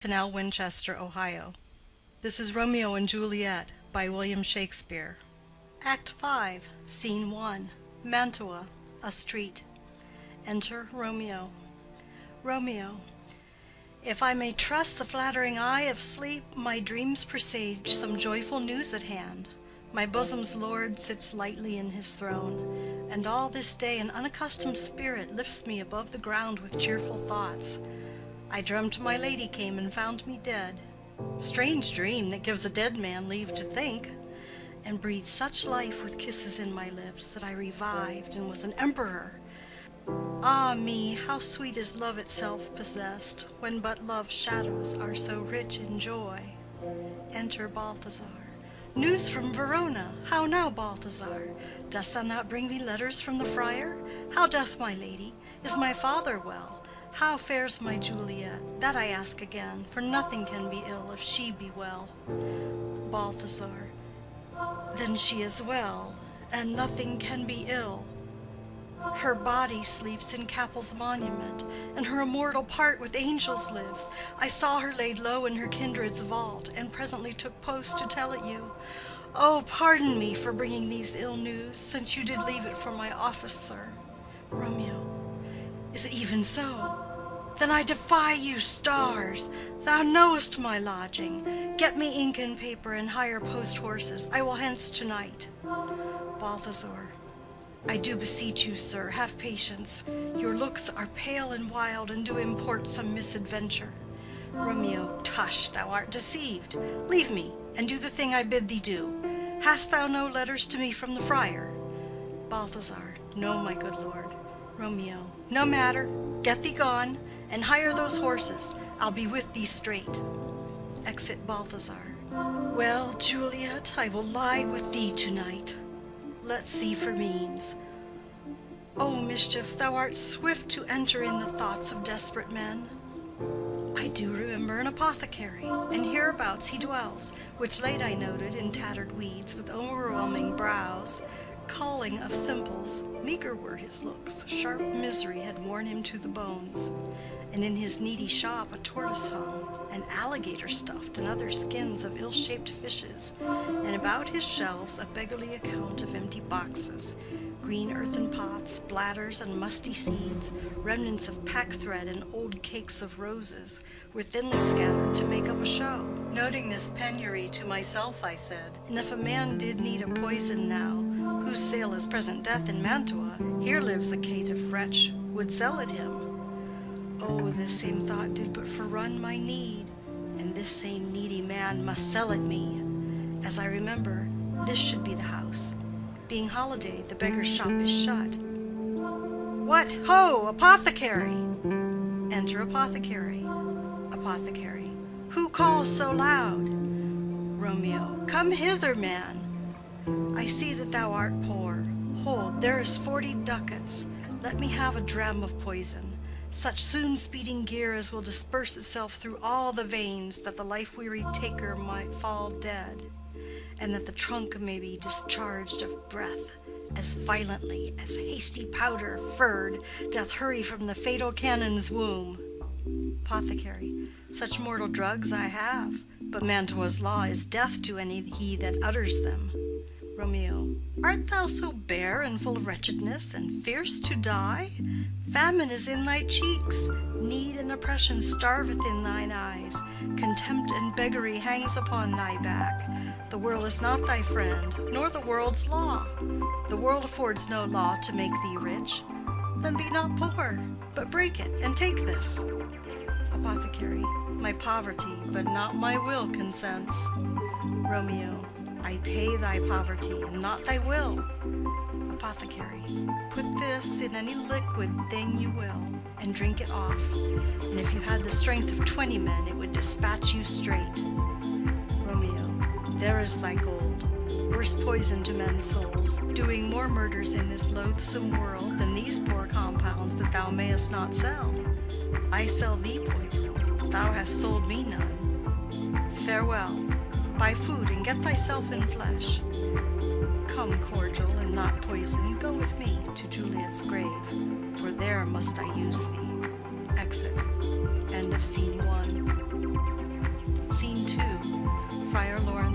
Canal, Winchester, Ohio. This is Romeo and Juliet by William Shakespeare. Act 5, Scene 1, Mantua, a street. Enter Romeo. Romeo. If I may trust the flattering eye of sleep, my dreams presage some joyful news at hand. My bosom's lord sits lightly in his throne, and all this day an unaccustomed spirit lifts me above the ground with cheerful thoughts. I dreamt my lady came and found me dead. Strange dream that gives a dead man leave to think, and breathed such life with kisses in my lips that I revived and was an emperor. Ah me, how sweet is love itself possessed, when but love's shadows are so rich in joy. Enter Balthazar. News from Verona. How now, Balthazar? Dost thou not bring thee letters from the friar? How doth my lady? Is my father well? How fares my Juliet? That I ask again, for nothing can be ill if she be well. Balthazar. Then she is well, and nothing can be ill. Her body sleeps in Capul's monument, and her immortal part with angels lives. I saw her laid low in her kindred's vault, and presently took post to tell it you. Oh, pardon me for bringing these ill news, since you did leave it for my office, sir. Romeo. Is it even so? Then I defy you, stars. Thou knowest my lodging. Get me ink and paper and hire post horses. I will hence tonight. Balthazar. I do beseech you, sir, have patience. Your looks are pale and wild, and do import some misadventure. Romeo. Tush, thou art deceived. Leave me, and do the thing I bid thee do. Hast thou no letters to me from the friar? Balthazar. No, my good lord. Romeo. No matter. Get thee gone, and hire those horses. I'll be with thee straight. Exit Balthazar. Well, Juliet, I will lie with thee tonight. Let's see for means. O mischief, thou art swift to enter in the thoughts of desperate men. I do remember an apothecary, and hereabouts he dwells, which late I noted in tattered weeds, with overwhelming brows, culling of simples. Meager were his looks, sharp misery had worn him to the bones, and in his needy shop a tortoise hung, and alligator stuffed, and other skins of ill-shaped fishes, and about his shelves a beggarly account of empty boxes, green earthen pots, bladders, and musty seeds, remnants of pack-thread and old cakes of roses, were thinly scattered to make up a show. Noting this penury to myself, I said, and if a man did need a poison now, whose sale is present death in Mantua, here lives a caitiff wretch would sell it him. Oh, this same thought did but forerun my need, and this same needy man must sell it me. As I remember, this should be the house. Being holiday, the beggar's shop is shut. What, ho, apothecary! Enter apothecary. Apothecary. Who calls so loud? Romeo. Come hither, man. I see that thou art poor. Hold, there is 40 ducats. Let me have a dram of poison, such soon speeding gear as will disperse itself through all the veins, that the life-wearied taker might fall dead, and that the trunk may be discharged of breath as violently as hasty powder furred doth hurry from the fatal cannon's womb. Apothecary. Such mortal drugs I have, but Mantua's law is death to any he that utters them. Romeo. Art thou so bare and full of wretchedness, and fierce to die? Famine is in thy cheeks, need and oppression starveth in thine eyes, contempt and beggary hangs upon thy back. The world is not thy friend, nor the world's law. The world affords no law to make thee rich. Then be not poor, but break it, and take this. Apothecary. My poverty, but not my will, consents. Romeo. I pay thy poverty, and not thy will. Apothecary. Put this in any liquid thing you will, and drink it off, and if you had the strength of 20 men, it would dispatch you straight. Romeo. There is thy gold. Worse poison to men's souls, doing more murders in this loathsome world than these poor compounds that thou mayest not sell. I sell thee poison, thou hast sold me none. Farewell. Buy food and get thyself in flesh. Come, cordial and not poison, go with me to Juliet's grave, for there must I use thee. Exit. End of Scene 1.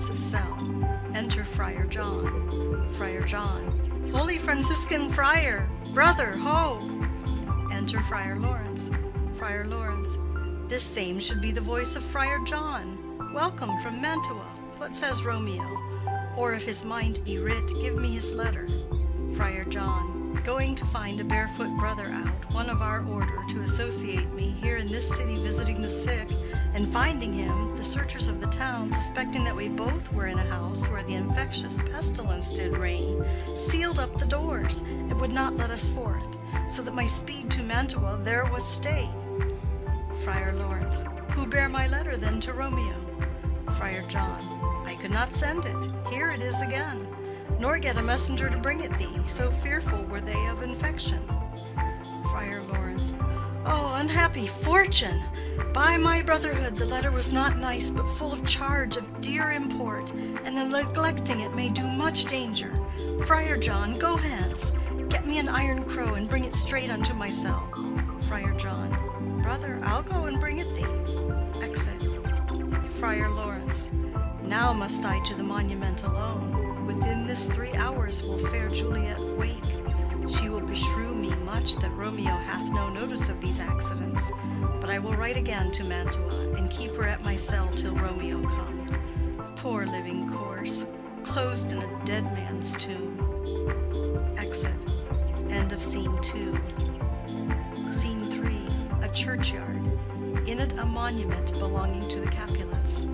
Francis' cell. Enter Friar John. Friar John. Holy Franciscan friar, brother, ho! Enter Friar Lawrence. Friar Lawrence. This same should be the voice of Friar John. Welcome from Mantua. What says Romeo? Or if his mind be writ, give me his letter. Friar John. Going to find a barefoot brother out, one of our order, to associate me here in this city visiting the sick, and finding him, the searchers of the town, suspecting that we both were in a house where the infectious pestilence did reign, sealed up the doors, and would not let us forth, so that my speed to Mantua there was stayed. Friar Lawrence. Who bare my letter then to Romeo? Friar John. I could not send it. Here it is again. Nor get a messenger to bring it thee, so fearful were they of infection. Friar Lawrence. Oh, unhappy fortune! By my brotherhood, the letter was not nice, but full of charge of dear import, and the neglecting it may do much danger. Friar John, go hence. Get me an iron crow, and bring it straight unto my cell. Friar John. Brother, I'll go and bring it thee. Exit. Friar Lawrence. Now must I to the monument alone. Within this 3 hours will fair Juliet wake. She will beshrew me much that Romeo hath no notice of these accidents. But I will write again to Mantua, and keep her at my cell till Romeo come. Poor living corse, closed in a dead man's tomb. Exit. End of Scene 2. Scene 3. A churchyard. In it a monument belonging to the Capulets.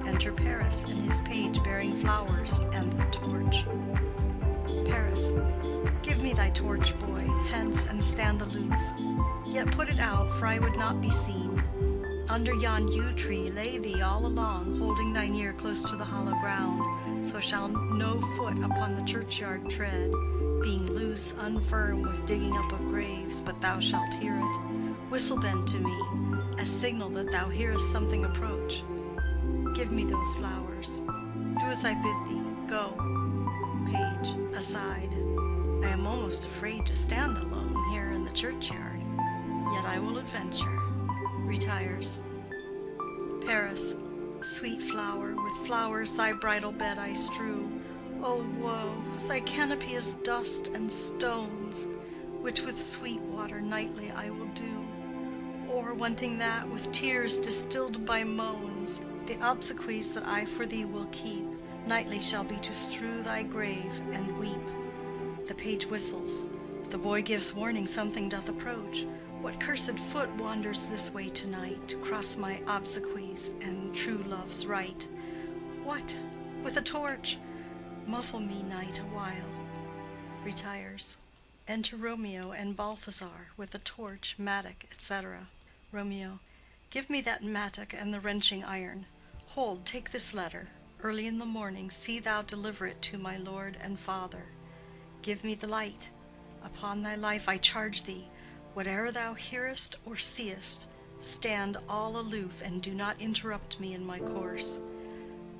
Enter Paris and his page bearing flowers and a torch. Paris. Give me thy torch, boy, hence and stand aloof. Yet put it out, for I would not be seen. Under yon yew tree lay thee all along, holding thine ear close to the hollow ground, so shall no foot upon the churchyard tread, being loose, unfirm with digging up of graves, but thou shalt hear it. Whistle then to me, as signal that thou hearest something approach. Give me those flowers. Do as I bid thee. Go. Page, aside. I am almost afraid to stand alone here in the churchyard. Yet I will adventure. Retires. Paris. Sweet flower, with flowers thy bridal bed I strew. O woe, thy canopy is dust and stones, which with sweet water nightly I will do. Or, wanting that, with tears distilled by moans, the obsequies that I for thee will keep, nightly shall be to strew thy grave and weep. The page whistles. The boy gives warning something doth approach. What cursed foot wanders this way tonight, to cross my obsequies and true love's right? What? With a torch? Muffle me, night, a while. Retires. Enter Romeo and Balthazar, with a torch, mattock, etc. Romeo. Give me that mattock and the wrenching iron. Hold, take this letter. Early in the morning see thou deliver it to my lord and father. Give me the light. Upon thy life I charge thee, whate'er thou hearest or seest, stand all aloof and do not interrupt me in my course.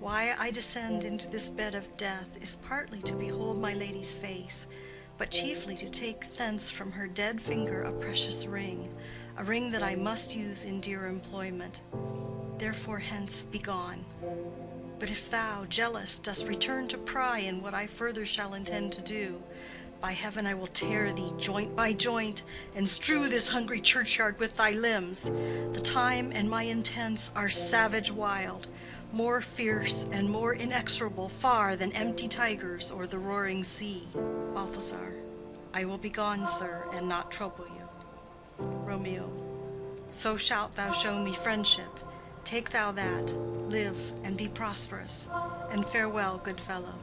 Why I descend into this bed of death is partly to behold my lady's face, but chiefly to take thence from her dead finger a precious ring, a ring that I must use in dear employment. Therefore hence be gone. But if thou, jealous, dost return to pry in what I further shall intend to do, by heaven I will tear thee joint by joint, and strew this hungry churchyard with thy limbs. The time and my intents are savage wild, more fierce and more inexorable far than empty tigers or the roaring sea. Balthazar. I will be gone, sir, and not trouble you. Romeo. So shalt thou show me friendship. Take thou that, live and be prosperous, and farewell, good fellow.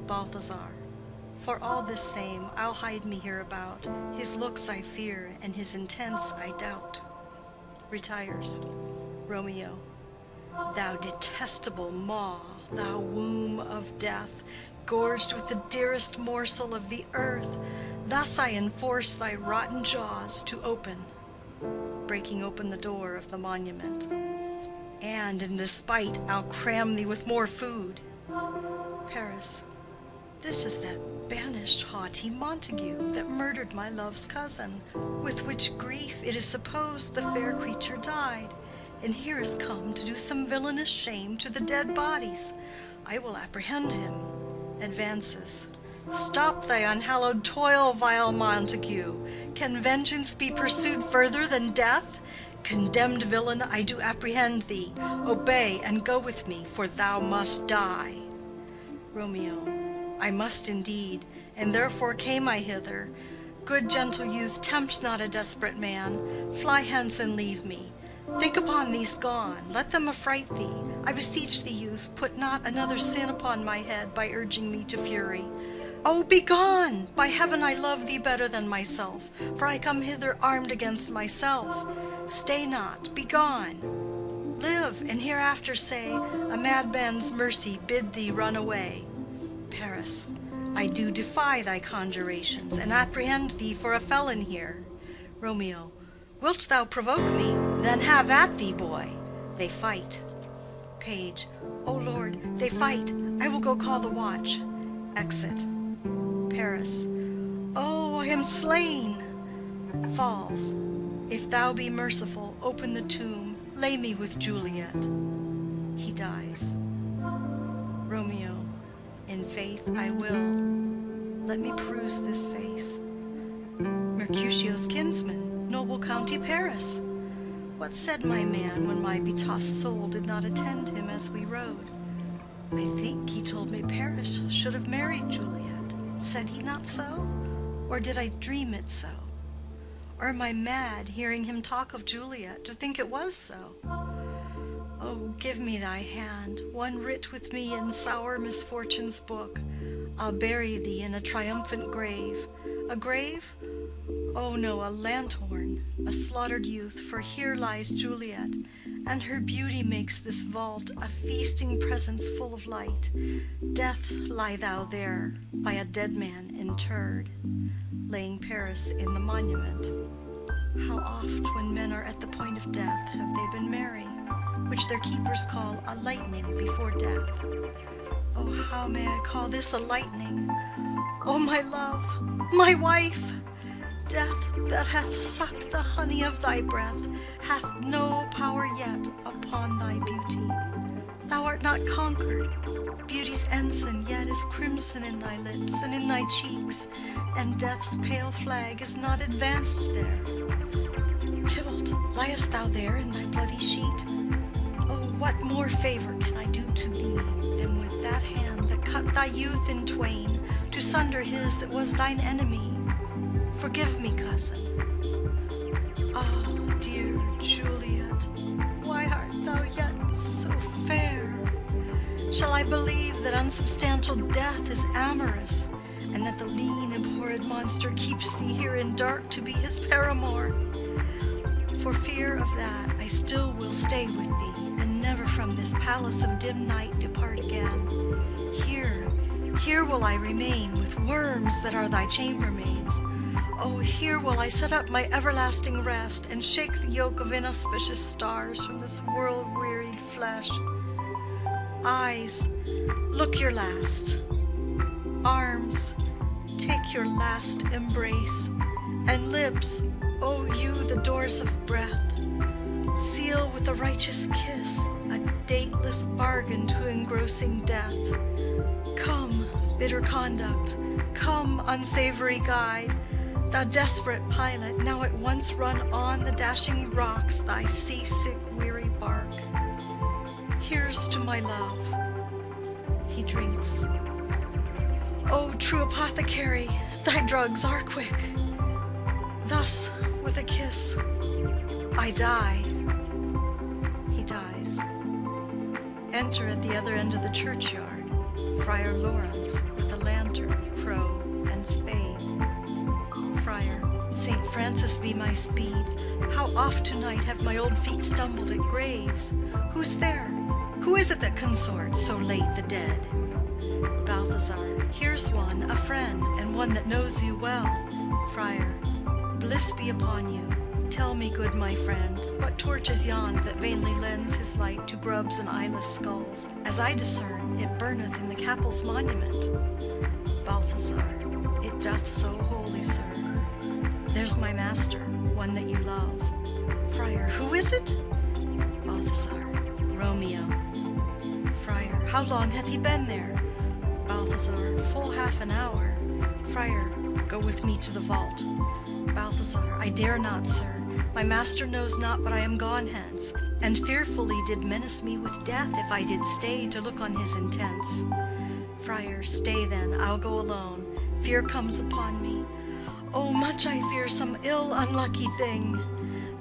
Balthazar. For all this same, I'll hide me hereabout. His looks I fear, and his intents I doubt. Retires. Romeo. Thou detestable maw, thou womb of death, gorged with the dearest morsel of the earth, thus I enforce thy rotten jaws to open, breaking open the door of the monument. And in despite I'll cram thee with more food. Paris. This is that banished haughty Montague that murdered my love's cousin, with which grief it is supposed the fair creature died. and here is come to do some villainous shame to the dead bodies. I will apprehend him. Advances. Stop thy unhallowed toil, vile Montague. Can vengeance be pursued further than death? Condemned villain, I do apprehend thee. Obey and go with me, for thou must die. Romeo. I must indeed, and therefore came I hither. Good gentle youth, tempt not a desperate man. Fly hence and leave me. Think upon these gone, let them affright thee. I beseech thee, youth, put not another sin upon my head by urging me to fury. Oh, be gone! By heaven, I love thee better than myself, for I come hither armed against myself. Stay not, be gone. Live, and hereafter say, a madman's mercy bid thee run away. Paris. I do defy thy conjurations, and apprehend thee for a felon here. Romeo. Wilt thou provoke me? Then have at thee, boy. They fight. Page. O Lord, they fight. I will go call the watch. Exit. Paris. Oh, I am slain. Falls. If thou be merciful, open the tomb. Lay me with Juliet. He dies. Romeo. In faith I will. Let me peruse this face. Mercutio's kinsman, noble County Paris. What said my man when my betossed soul did not attend him as we rode? I think he told me Paris should have married Juliet. Said he not so? Or did I dream it so? Or am I mad, hearing him talk of Juliet, to think it was so? Oh, give me thy hand, one writ with me in sour misfortune's book. I'll bury thee in a triumphant grave. A grave? Oh no, a lanthorn, a slaughtered youth, for here lies Juliet, and her beauty makes this vault a feasting presence full of light. Death, lie thou there, by a dead man interred, laying Paris in the monument. How oft, when men are at the point of death, have they been merry, which their keepers call a lightning before death. Oh, how may I call this a lightning? Oh, my love, my wife! Death that hath sucked the honey of thy breath hath no power yet upon thy beauty. Thou art not conquered. Beauty's ensign yet is crimson in thy lips and in thy cheeks, and death's pale flag is not advanced there. Tybalt, liest thou there in thy bloody sheet? Oh, what more favor can I do to thee than with that hand that cut thy youth in twain, to sunder his that was thine enemy? Forgive me, cousin. Ah, dear Juliet, why art thou yet so fair? Shall I believe that unsubstantial death is amorous, and that the lean, abhorred monster keeps thee here in dark to be his paramour? For fear of that, I still will stay with thee, and never from this palace of dim night depart again. Here will I remain with worms that are thy chambermaids. Oh, here will I set up my everlasting rest, and shake the yoke of inauspicious stars from this world-wearied flesh. Eyes, look your last. Arms, take your last embrace. And lips, oh, you the doors of breath, seal with a righteous kiss a dateless bargain to engrossing death. Come, bitter conduct, come, unsavory guide, thou desperate pilot, now at once run on the dashing rocks thy seasick weary bark. Here's to my love. He drinks. O true apothecary, thy drugs are quick. Thus, with a kiss, I die. He dies. Enter at the other end of the churchyard Friar Lawrence with a lantern, crow, and spade. Friar, Saint Francis be my speed. How oft tonight have my old feet stumbled at graves? Who's there? Who is it that consorts so late the dead? Balthazar, here's one, a friend, and one that knows you well. Friar, bliss be upon you. Tell me, good my friend, what torch is yond that vainly lends his light to grubs and eyeless skulls? As I discern, it burneth in the Capul's monument. Balthazar, it doth so wholly, sir. There's my master, one that you love. Friar, who is it? Balthazar, Balthazar. Romeo. Friar. How long hath he been there? Balthazar. Full half an hour. Friar. Go with me to the vault. Balthazar. I dare not, sir. My master knows not but I am gone hence, and fearfully did menace me with death if I did stay to look on his intents. Friar. Stay then, I'll go alone. Fear comes upon me. Oh, much I fear some ill unlucky thing.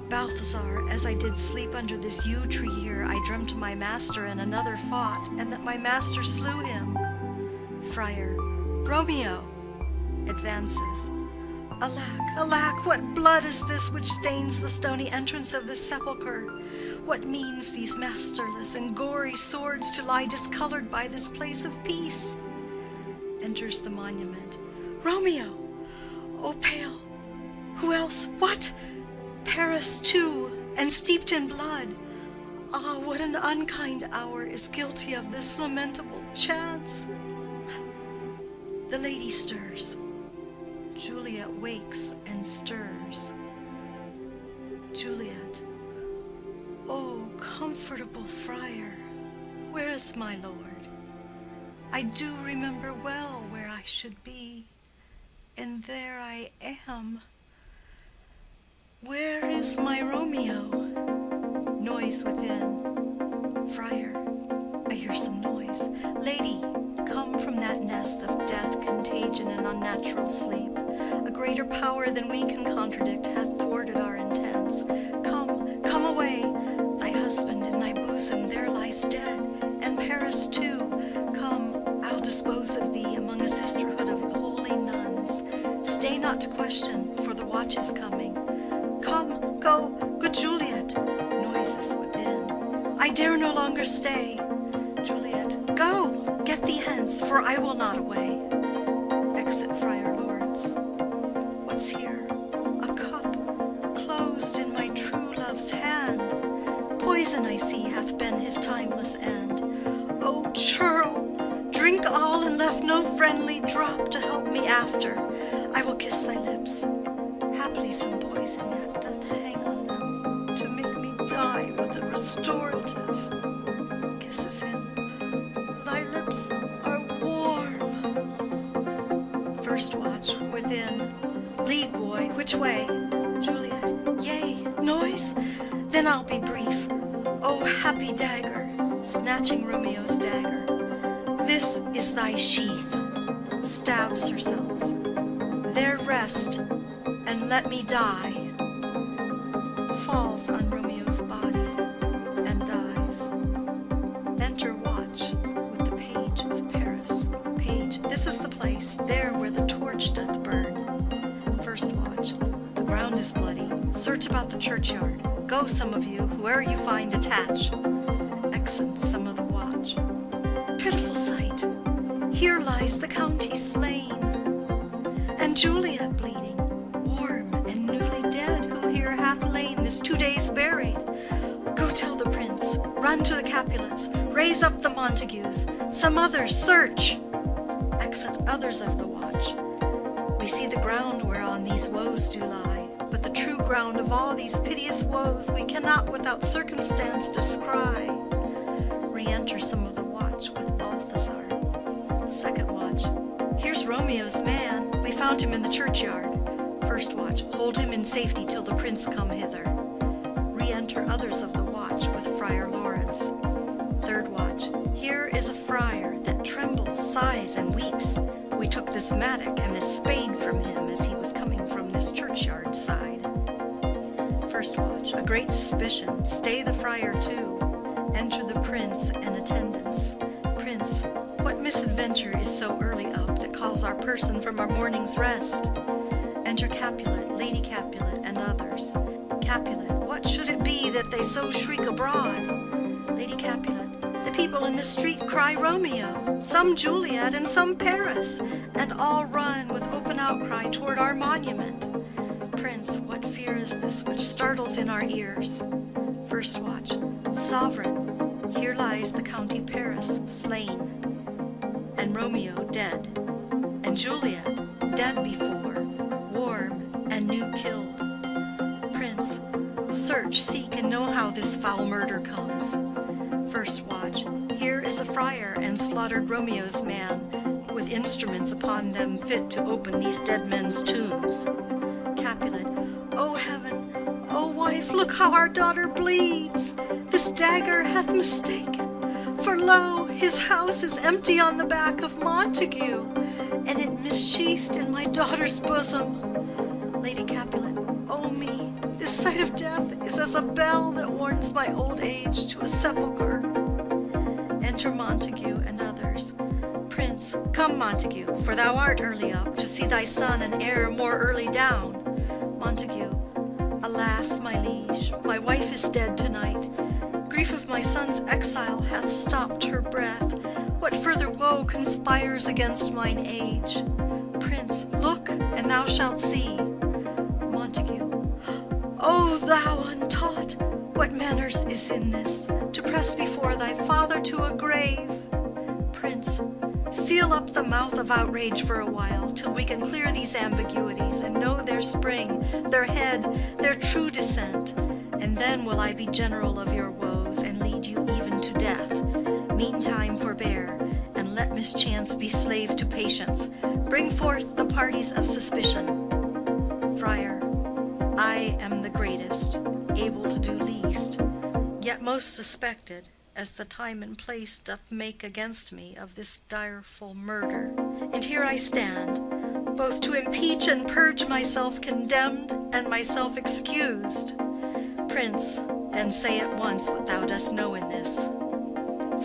Balthazar, as I did sleep under this yew tree here, I dreamt my master and another fought, and that my master slew him. Friar. Romeo. Advances. Alack, alack, what blood is this which stains the stony entrance of this sepulchre? What means these masterless and gory swords to lie discolored by this place of peace? Enters the monument. Romeo! O pale! Who else? What? Paris too, and steeped in blood. Ah, what an unkind hour is guilty of this lamentable chance. The lady stirs. Juliet wakes and stirs. Juliet. O comfortable friar, where is my lord? I do remember well where I should be, and there I am. Where is my Romeo? Noise within. Friar. I hear some noise. Lady, come from that nest of death, contagion, and unnatural sleep. A greater power than we can contradict hath thwarted our intents. Come, come away. Thy husband in thy bosom there lies dead, and Paris too. Come, I'll dispose of thee among a sisterhood of holy nuns. Stay not to question, for the watch is coming. Come, go, good Juliet. Noises within. I dare no longer stay. Juliet. Go, get thee hence, for I will not away. Exit Friar Lawrence. What's here? A cup, closed in my true love's hand. Poison, I see, hath been his timeless end. O churl, drink all and left no friendly drop to help me after. I will kiss thy lips. Haply some poison yet doth hang on them, to make me die with a restorative. Kisses him. Thy lips are warm. First watch, within. Lead, boy, which way? Juliet. Yea, noise? Then I'll be brief. O happy dagger, snatching Romeo's dagger. This is thy sheath. Stabs herself. There rest, and let me die. Falls on Romeo's body and dies. Enter watch with the page of Paris. Page, this is the place, there where the torch doth burn. First watch. The ground is bloody. Search about the churchyard. Go, some of you, whoe'er you find, attach. Exit some of the watch. Pitiful sight. Here lies the county slain, and Juliet bleeding, warm and newly dead, who here hath lain this 2 days buried. Go tell the prince, run to the Capulets, raise up the Montagues, some others search. Exit others of the watch. We see the ground whereon these woes do lie, but the true ground of all these piteous woes we cannot without circumstance descry. Re-enter some of the watch with Balthazar. Second watch. Here's Romeo's man. We found him in the churchyard. First watch. Hold him in safety till the prince come hither. Re-enter others of the watch with Friar Lawrence. Third watch. Here is a friar that trembles, sighs, and weeps. We took this mattock and this spade from him as he was coming from this churchyard side. First watch. A great suspicion. Stay the friar too. Enter the prince and attendants. Prince, what misadventure is so early up that calls our person from our morning's rest? Enter Capulet, Lady Capulet, and others. Capulet, what should it be that they so shriek abroad? Lady Capulet, the people in the street cry Romeo, some Juliet, and some Paris, and all run with open outcry toward our monument. Prince, what fear is this which startles in our ears? First watch. Sovereign, here lies the county Paris slain, and Romeo dead, and Juliet dead before, warm and new killed. Prince, search, seek, and know how this foul murder comes. First watch. Here is a friar and slaughtered Romeo's man, with instruments upon them fit to open these dead men's tombs. Capulet. O heaven, O wife, look how our daughter bleeds. This dagger hath mistaken. For lo, his house is empty on the back of Montague, and it missheathed in my daughter's bosom. Lady Capulet. O me, this sight of death is as a bell that warns my old age to a sepulchre. Enter Montague and others. Prince. Come, Montague, for thou art early up, to see thy son and heir more early down. Montague. Alas, my liege, my wife is dead tonight. Grief of my son's exile hath stopped her breath. What further woe conspires against mine age? Prince. Look, and thou shalt see. Montague. O thou untaught, what manners is in this, to press before thy father to a grave? Prince. Seal up the mouth of outrage for a while, till we can clear these ambiguities and know their spring, their head, their true descent. And then will I be general of your woes, and lead you even to death. Meantime forbear, and let mischance be slave to patience. Bring forth the parties of suspicion. Friar. I am the greatest, able to do least, yet most suspected, as the time and place doth make against me of this direful murder. And here I stand, both to impeach and purge myself condemned and myself excused. Prince, then say at once what thou dost know in this.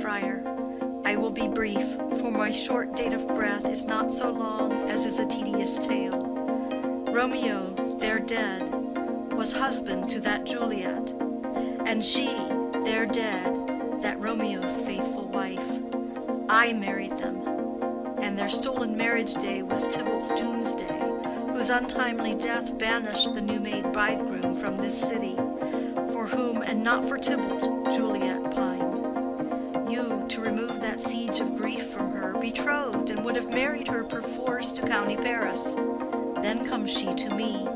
Friar. I will be brief, for my short date of breath is not so long as is a tedious tale. Romeo, there dead, was husband to that Juliet, and she, there dead, that Romeo's faithful wife. I married them, and their stolen marriage day was Tybalt's doomsday, whose untimely death banished the new-made bridegroom from this city, for whom, and not for Tybalt, Juliet pined. You, to remove that siege of grief from her, betrothed, and would have married her perforce to county Paris. Then comes she to me,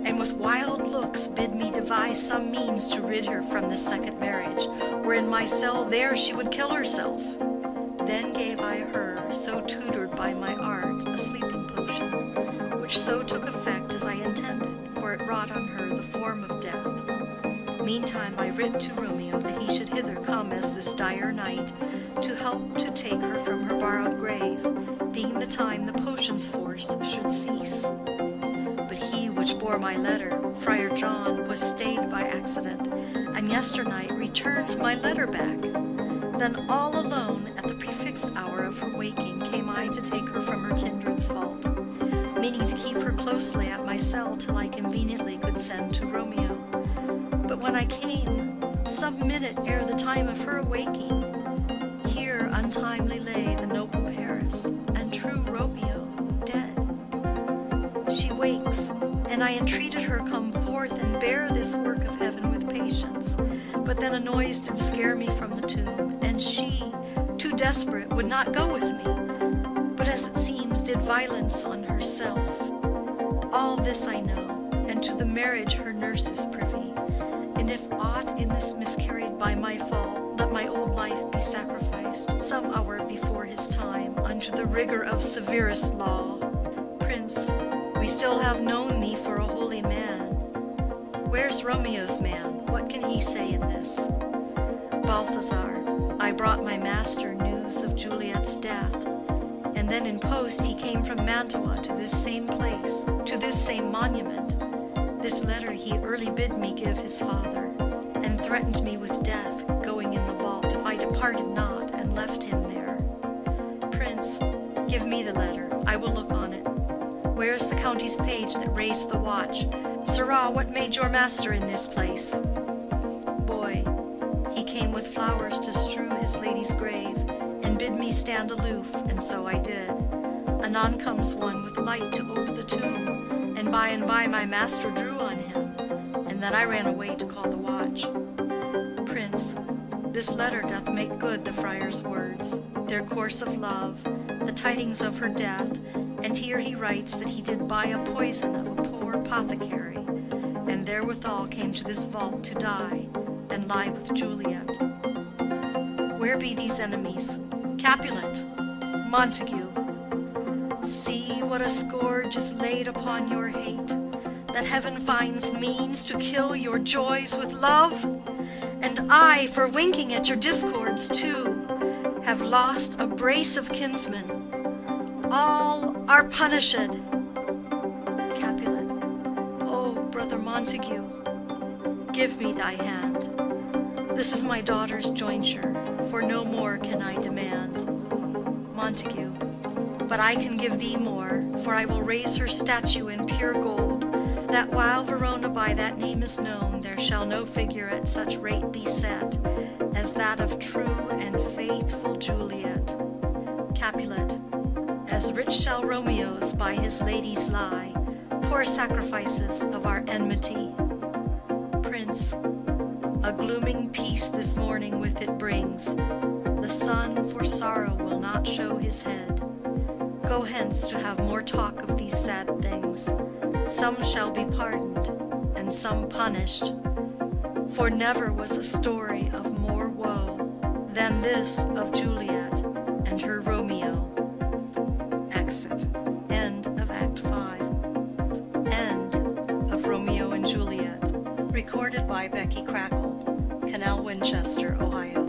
and with wild looks bid me devise some means to rid her from this second marriage, where in my cell there she would kill herself. Then gave I her, so tutored by my art, a sleeping potion, which so took effect as I intended, for it wrought on her the form of death. Meantime I writ to Romeo that he should hither come as this dire night, to help to take her from her borrowed grave, being the time the potion's force should cease. But he which bore my letter, Friar John, was stayed by accident, and yesternight returned my letter back. Then all alone at the prefixed hour of her waking came I to take her from her kindred's vault, meaning to keep her closely at my cell till I conveniently could send to Romeo. But when I came, some minute ere the time of her awaking, here untimely lay the noble Paris, and true Romeo dead. She wakes, and I entreated her come forth and bear this work of heaven with patience. But then a noise did scare me from the tomb, and she, too desperate, would not go with me, but as it seems did violence on herself. All this I know, and to the marriage her nurse is privy. And if aught in this miscarried by my fault, let my old life be sacrificed some hour before his time unto the rigor of severest law. Prince, we still have known thee for a holy man. Where's Romeo's man? What can he say in this? Balthazar, I brought my master news of Juliet's death, and then in post he came from Mantua to this same place, to this same monument. This letter he early bid me give his father, and threatened me with death, going in the vault, if I departed not and left him there. Prince, give me the letter, I will look on it. Where is the county's page that raised the watch? Sirrah, what made your master in this place? Boy, he came with flowers to strew his lady's grave, and bid me stand aloof, and so I did. Anon comes one with light to ope the tomb, and by my master drew on him, and then I ran away to call the watch. Prince, this letter doth make good the friar's words, their course of love, the tidings of her death, and here he writes that he did buy a poison of a poor apothecary, and and therewithal came to this vault to die, and lie with Juliet. Where be these enemies? Capulet, Montague, see what a scourge is laid upon your hate, that heaven finds means to kill your joys with love. And I, for winking at your discords too, have lost a brace of kinsmen. All are punished. Capulet, O brother Montague, give me thy hand. This is my daughter's jointure, for no more can I demand. Montague, but I can give thee more, for I will raise her statue in pure gold, that while Verona by that name is known, there shall no figure at such rate be set as that of true and faithful Juliet. Capulet, as rich shall Romeo's by his ladies lie, poor sacrifices of our enmity. Prince, a glooming peace this morning with it brings. The sun for sorrow will not show his head. Go hence to have more talk of these sad things. Some shall be pardoned, and some punished. For never was a story of more woe than this of Juliet and her Romeo. Exit. End of Act 5. End of Romeo and Juliet. Recorded by Becky Crackle, Canal, Winchester, Ohio.